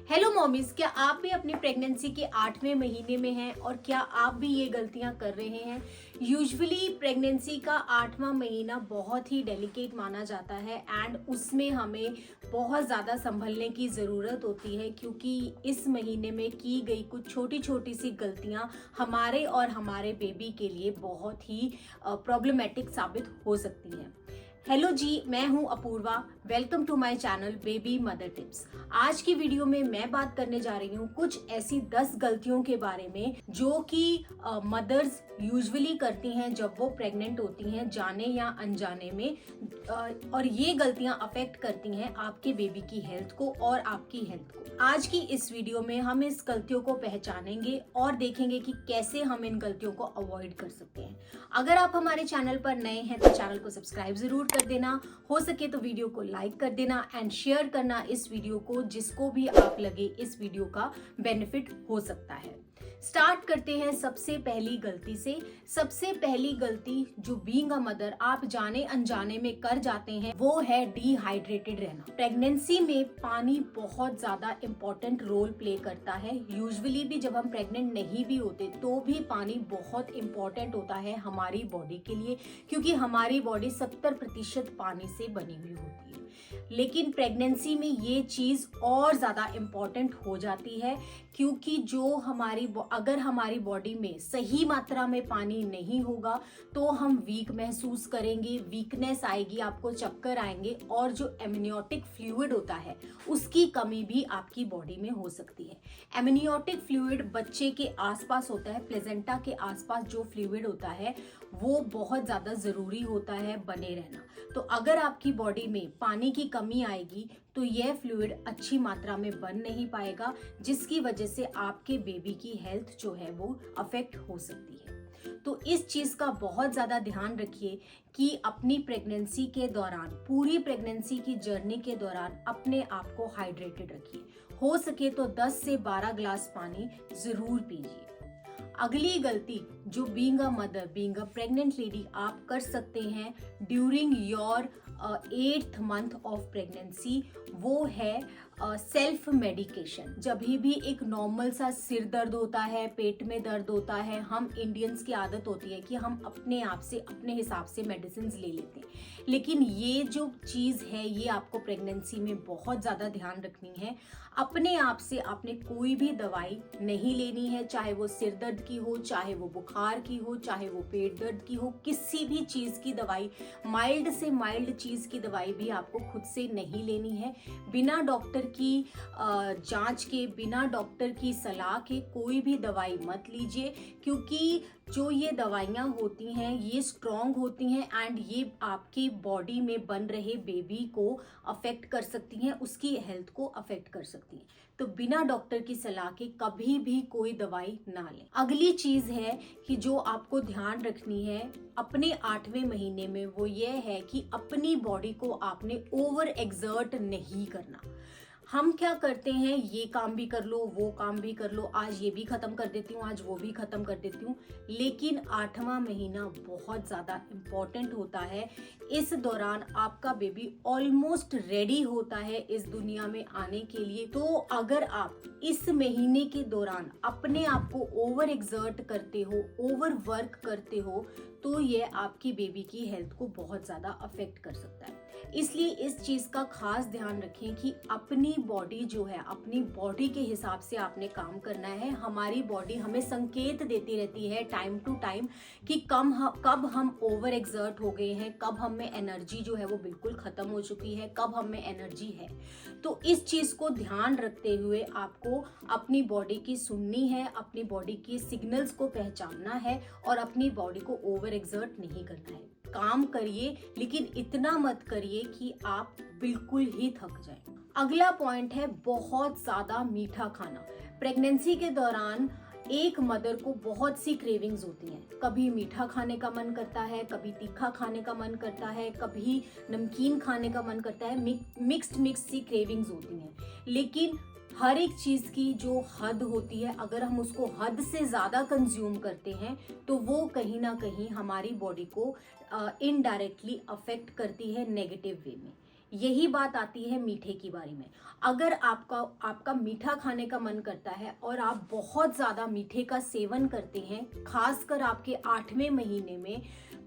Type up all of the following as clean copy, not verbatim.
Hello mommies, क्या आप भी अपनी प्रेगनेंसी के 8वें महीने में हैं और क्या आप भी ये गलतियां कर रहे हैं। यूजुअली प्रेगनेंसी का 8वां महीना बहुत ही डेलिकेट माना जाता है एंड उसमें हमें बहुत ज़्यादा संभलने की ज़रूरत होती है, क्योंकि इस महीने में की गई कुछ छोटी छोटी सी गलतियां हमारे और हमारे बेबी के लिए बहुत ही प्रॉब्लमेटिक साबित हो सकती हैं। हेलो जी, मैं हूं Apoorva. Welcome to my channel baby mother tips. आज की वीडियो में मैं बात करने जा रही हूं कुछ ऐसी 10 गलतियों के बारे में जो कि मदर्स यूजुअली करती हैं जब वो प्रेग्नेंट होती हैं, जाने या अनजाने में। और ये गलतियां अफेक्ट करती हैं आपके बेबी की हेल्थ को और आपकी हेल्थ को। आज की इस वीडियो में हम इस गलतियों को पहचानेंगे और देखेंगे कि कैसे हम इन गलतियों को अवॉइड कर सकते हैं। अगर आप हमारे चैनल पर नए हैं तो चैनल को सब्सक्राइब जरूर कर देना, हो सके तो वीडियो को लाइक कर देना एंड शेयर करना इस वीडियो को, जिसको भी आप लगे इस वीडियो का बेनिफिट हो सकता है। स्टार्ट करते हैं सबसे पहली गलती से। सबसे पहली गलती जो बीइंग अ मदर आप जाने अनजाने में कर जाते हैं वो है डिहाइड्रेटेड रहना। प्रेगनेंसी में पानी बहुत ज्यादा इंपॉर्टेंट रोल प्ले करता है। यूजुअली भी जब हम प्रेग्नेंट नहीं भी होते तो भी पानी बहुत इंपॉर्टेंट होता है हमारी बॉडी के लिए, क्योंकि हमारी बॉडी 70% पानी से बनी हुई होती है। लेकिन प्रेगनेंसी में ये चीज और ज्यादा इंपॉर्टेंट हो जाती है, क्योंकि अगर हमारी बॉडी में सही मात्रा में पानी नहीं होगा तो हम वीक महसूस करेंगे, वीकनेस आएगी, आपको चक्कर आएंगे और जो एमनियोटिक फ्लूइड होता है उसकी कमी भी आपकी बॉडी में हो सकती है। एमनियोटिक फ्लूइड बच्चे के आसपास होता है, प्लेजेंटा के आसपास जो फ्लूइड होता है वो बहुत ज्यादा जरूरी होता है बने रहना। तो अगर आपकी बॉडी में पानी की कमी आएगी तो यह फ्लूइड अच्छी मात्रा में बन नहीं पाएगा, जिसकी वजह से आपके बेबी की हेल्थ जो है वो अफेक्ट हो सकती है। तो इस चीज का बहुत ज्यादा ध्यान रखिए कि अपनी प्रेगनेंसी के दौरान, पूरी प्रेगनेंसी की जर्नी के दौरान अपने आप को हाइड्रेटेड रखिए। हो सके तो 10 से 12 ग्लास पानी जरूर पीजिए। अगली गलती जो being a mother, being a pregnant lady आप कर सकते हैं during your 8th month of pregnancy, वो है सेल्फ मेडिकेशन। जब भी एक नॉर्मल सा सिर दर्द होता है, पेट में दर्द होता है, हम इंडियंस की आदत होती है कि हम अपने आप से, अपने हिसाब से मेडिसिन ले लेते हैं। लेकिन ये जो चीज़ है ये आपको प्रेगनेंसी में बहुत ज़्यादा ध्यान रखनी है। अपने आप से आपने कोई भी दवाई नहीं लेनी है, चाहे वो सिर दर्द की हो, चाहे वो बुखार की हो, चाहे वो पेट दर्द की हो। किसी भी चीज़ की दवाई, माइल्ड से माइल्ड चीज़ की दवाई भी आपको खुद से नहीं लेनी है। बिना डॉक्टर की जांच के, बिना डॉक्टर की सलाह के कोई भी दवाई मत लीजिए, क्योंकि जो ये दवाइयाँ होती हैं ये स्ट्रॉन्ग होती हैं एंड ये आपकी बॉडी में बन रहे बेबी को अफेक्ट कर सकती हैं, उसकी हेल्थ को अफेक्ट कर सकती हैं। तो बिना डॉक्टर की सलाह के कभी भी कोई दवाई ना लें। अगली चीज है कि जो आपको ध्यान रखनी है अपने 8वें महीने में, वो ये है कि अपनी बॉडी को आपने ओवर एक्सर्ट नहीं करना। हम क्या करते हैं, ये काम भी कर लो, वो काम भी कर लो, आज ये भी खत्म कर देती हूँ, आज वो भी खत्म कर देती हूँ। लेकिन 8वां महीना बहुत ज्यादा इंपॉर्टेंट होता है। इस दौरान आपका बेबी ऑलमोस्ट रेडी होता है इस दुनिया में आने के लिए। तो अगर आप इस महीने के दौरान अपने आप को ओवर एक्सर्ट करते हो, ओवर वर्क करते हो, तो ये आपकी बेबी की हेल्थ को बहुत ज्यादा अफेक्ट कर सकता है। इसलिए इस चीज का खास ध्यान रखें कि अपनी बॉडी जो है, अपनी बॉडी के हिसाब से आपने काम करना है। हमारी बॉडी हमें संकेत देती रहती है टाइम टू टाइम कि कब हम ओवर एक्सर्ट हो गए हैं, कब हम में एनर्जी जो है वो बिल्कुल खत्म हो चुकी है, कब हम में एनर्जी है। तो इस चीज को ध्यान रखते हुए आपको अपनी बॉडी की सुननी है, अपनी बॉडी के सिग्नल्स को पहचानना है और अपनी बॉडी को ओवर एक्सर्ट नहीं करना है। काम करिए, लेकिन इतना मत करिए कि आप बिल्कुल ही थक जाएं। अगला पॉइंट है बहुत ज्यादा मीठा खाना। प्रेगनेंसी के दौरान एक मदर को बहुत सी क्रेविंग्स होती हैं। कभी मीठा खाने का मन करता है, कभी तीखा खाने का मन करता है, कभी नमकीन खाने का मन करता है। मिक्स्ड सी क्रेविंग्स होती हैं। लेकिन हर एक चीज की जो हद होती है, अगर हम उसको हद से ज्यादा कंज्यूम करते हैं तो वो कहीं ना कहीं हमारी बॉडी को इनडायरेक्टली अफेक्ट करती है नेगेटिव वे में। यही बात आती है मीठे की बारी में। अगर आपका मीठा खाने का मन करता है और आप बहुत ज़्यादा मीठे का सेवन करते हैं, खासकर आपके 8वें महीने में,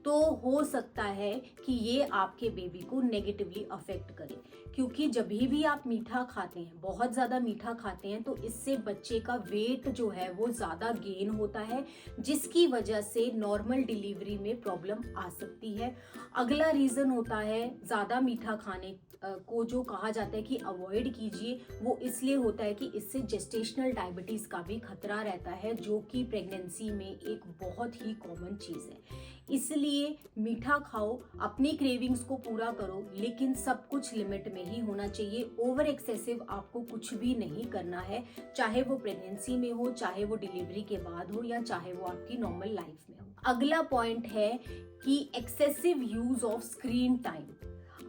तो हो सकता है कि ये आपके बेबी को नेगेटिवली अफेक्ट करे। क्योंकि जब भी आप मीठा खाते हैं, बहुत ज़्यादा मीठा खाते हैं, तो इससे बच्चे का वेट जो है वो ज़्यादा गेन होता है, जिसकी वजह से नॉर्मल डिलीवरी में प्रॉब्लम आ सकती है। अगला रीज़न होता है ज़्यादा मीठा खाने को, जो कहा जाता है कि अवॉइड कीजिए, वो इसलिए होता है कि इससे जेस्टेशनल डायबिटीज़ का भी खतरा रहता है, जो कि प्रेगनेंसी में एक बहुत ही कॉमन चीज़ है। इसलिए मीठा खाओ, अपनी क्रेविंग्स को पूरा करो, लेकिन सब कुछ लिमिट में ही होना चाहिए। ओवर एक्सेसिव आपको कुछ भी नहीं करना है, चाहे वो प्रेगनेंसी में हो, चाहे वो डिलीवरी के बाद हो, या चाहे वो आपकी नॉर्मल लाइफ में हो। अगला पॉइंट है कि excessive use of screen time.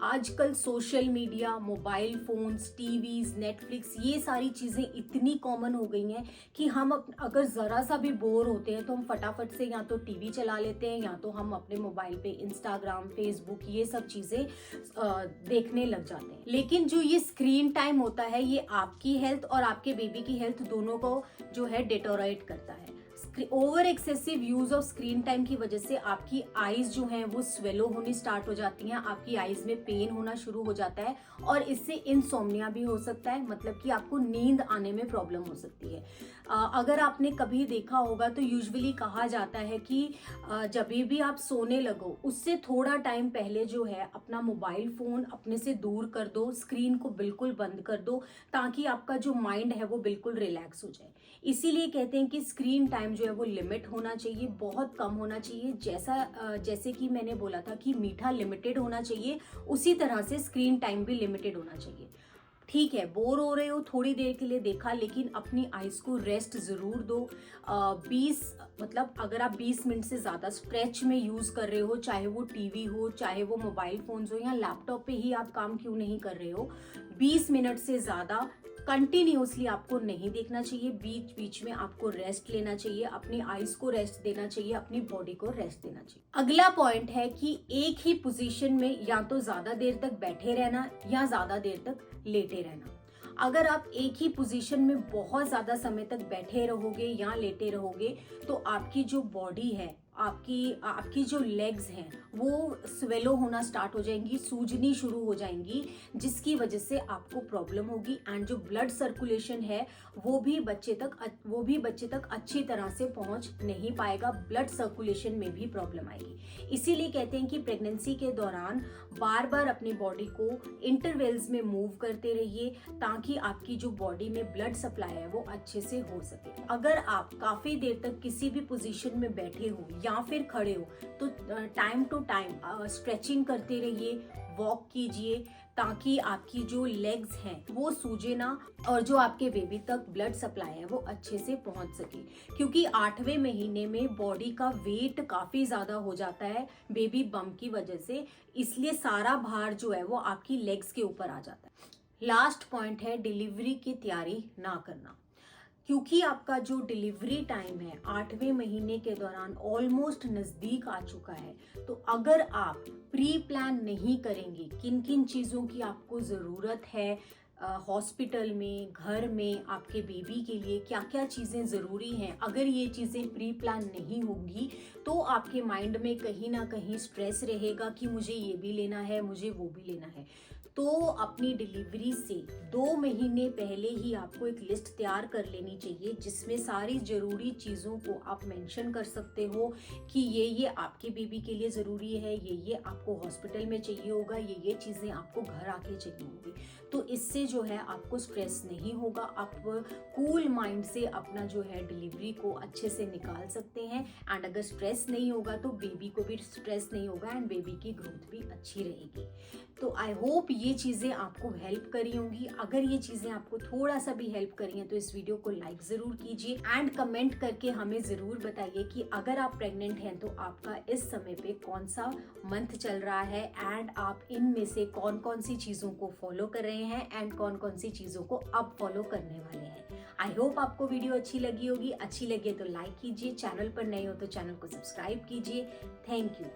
आजकल social media, mobile phones, TVs, Netflix, ये सारी चीज़ें इतनी कॉमन हो गई हैं कि हम अगर ज़रा सा भी बोर होते हैं तो हम फटाफट से या तो टीवी चला लेते हैं, या तो हम अपने मोबाइल पे इंस्टाग्राम, फेसबुक, ये सब चीज़ें देखने लग जाते हैं। लेकिन जो ये स्क्रीन टाइम होता है, ये आपकी हेल्थ और आपके बेबी की हेल्थ दोनों को जो है डिटोरेट करता है। Over excessive use of screen time की वजह से आपकी आईज जो हैं वो स्वेलो होनी स्टार्ट हो जाती हैं, आपकी आईज में पेन होना शुरू हो जाता है, और इससे इंसोम्निया भी हो सकता है, मतलब कि आपको नींद आने में प्रॉब्लम हो सकती है। अगर आपने कभी देखा होगा तो यूजुअली कहा जाता है कि जब भी आप सोने लगो उससे थोड़ा टाइम पहले जो है अपना मोबाइल फ़ोन अपने से दूर कर दो, स्क्रीन को बिल्कुल बंद कर दो, ताकि आपका जो माइंड है वो बिल्कुल रिलैक्स हो जाए। इसीलिए कहते हैं कि स्क्रीन टाइम जो है वो लिमिट होना चाहिए, बहुत कम होना चाहिए। जैसे कि मैंने बोला था कि मीठा लिमिटेड होना चाहिए, उसी तरह से स्क्रीन टाइम भी लिमिटेड होना चाहिए। ठीक है, बोर हो रहे हो, थोड़ी देर के लिए देखा, लेकिन अपनी आइज़ को रेस्ट ज़रूर दो। 20 मतलब अगर आप 20 मिनट से ज़्यादा स्ट्रेच में यूज़ कर रहे हो, चाहे वो टीवी हो, चाहे वो मोबाइल फ़ोन्स हो, या लैपटॉप पे ही आप काम क्यों नहीं कर रहे हो, 20 मिनट से ज़्यादा कंटिन्यूसली आपको नहीं देखना चाहिए। बीच बीच में आपको रेस्ट लेना चाहिए, अपनी आइज को रेस्ट देना चाहिए, अपनी बॉडी को रेस्ट देना चाहिए। अगला पॉइंट है कि एक ही पोजीशन में या तो ज्यादा देर तक बैठे रहना या ज्यादा देर तक लेटे रहना। अगर आप एक ही पोजीशन में बहुत ज्यादा समय तक बैठे रहोगे या लेटे रहोगे, तो आपकी जो बॉडी है, आपकी जो लेग्स हैं वो स्वेलो होना स्टार्ट हो जाएंगी, सूजनी शुरू हो जाएंगी, जिसकी वजह से आपको प्रॉब्लम होगी। एंड जो ब्लड सर्कुलेशन है वो भी बच्चे तक अच्छी तरह से पहुंच नहीं पाएगा, ब्लड सर्कुलेशन में भी प्रॉब्लम आएगी। इसीलिए कहते हैं कि प्रेगनेंसी के दौरान बार बार अपनी बॉडी को इंटरवल्स में मूव करते रहिए, ताकि आपकी जो बॉडी में ब्लड सप्लाई है वो अच्छे से हो सके। अगर आप काफी देर तक किसी भी पोजीशन में बैठे हो या फिर खड़े हो, तो टाइम टू टाइम स्ट्रेचिंग करते रहिए, वॉक कीजिए, ताकि आपकी जो लेग्स हैं वो सूजे ना, और जो आपके बेबी तक ब्लड सप्लाई है वो अच्छे से पहुंच सके। क्योंकि 8वें महीने में बॉडी का वेट काफी ज्यादा हो जाता है बेबी बम्प की वजह से, इसलिए सारा भार जो है वो आपकी लेग्स के ऊपर आ जाता है। लास्ट पॉइंट है डिलीवरी की तैयारी ना करना। क्योंकि आपका जो डिलीवरी टाइम है 8वें महीने के दौरान ऑलमोस्ट नज़दीक आ चुका है, तो अगर आप प्री प्लान नहीं करेंगे किन किन चीज़ों की आपको ज़रूरत है, हॉस्पिटल में, घर में, आपके बेबी के लिए क्या क्या चीज़ें ज़रूरी हैं, अगर ये चीज़ें प्री प्लान नहीं होंगी तो आपके माइंड में कहीं ना कहीं स्ट्रेस रहेगा कि मुझे ये भी लेना है, मुझे वो भी लेना है। तो अपनी डिलीवरी से 2 महीने पहले ही आपको एक लिस्ट तैयार कर लेनी चाहिए, जिसमें सारी ज़रूरी चीज़ों को आप मेंशन कर सकते हो कि ये आपके बेबी के लिए ज़रूरी है, ये आपको हॉस्पिटल में चाहिए होगा, ये चीज़ें आपको घर आके चाहिए होगी। तो इससे जो है आपको स्ट्रेस नहीं होगा, आप कूल माइंड से अपना जो है डिलीवरी को अच्छे से निकाल सकते हैं। एंड अगर स्ट्रेस नहीं होगा तो बेबी को भी स्ट्रेस नहीं होगा, एंड बेबी की ग्रोथ भी अच्छी रहेगी। तो आई होप ये चीज़ें आपको हेल्प करी होंगी। अगर ये चीज़ें आपको थोड़ा सा भी हेल्प करी हैं तो इस वीडियो को लाइक ज़रूर कीजिए, एंड कमेंट करके हमें ज़रूर बताइए कि अगर आप प्रेग्नेंट हैं तो आपका इस समय पे कौन सा मंथ चल रहा है, एंड आप इनमें से कौन कौन सी चीज़ों को फॉलो कर रहे हैं एंड कौन कौन सी चीज़ों को अब फॉलो करने वाले हैं। आई होप आपको वीडियो अच्छी लगी होगी। अच्छी लगे तो लाइक कीजिए, चैनल पर नए हो तो चैनल को सब्सक्राइब कीजिए। Thank you.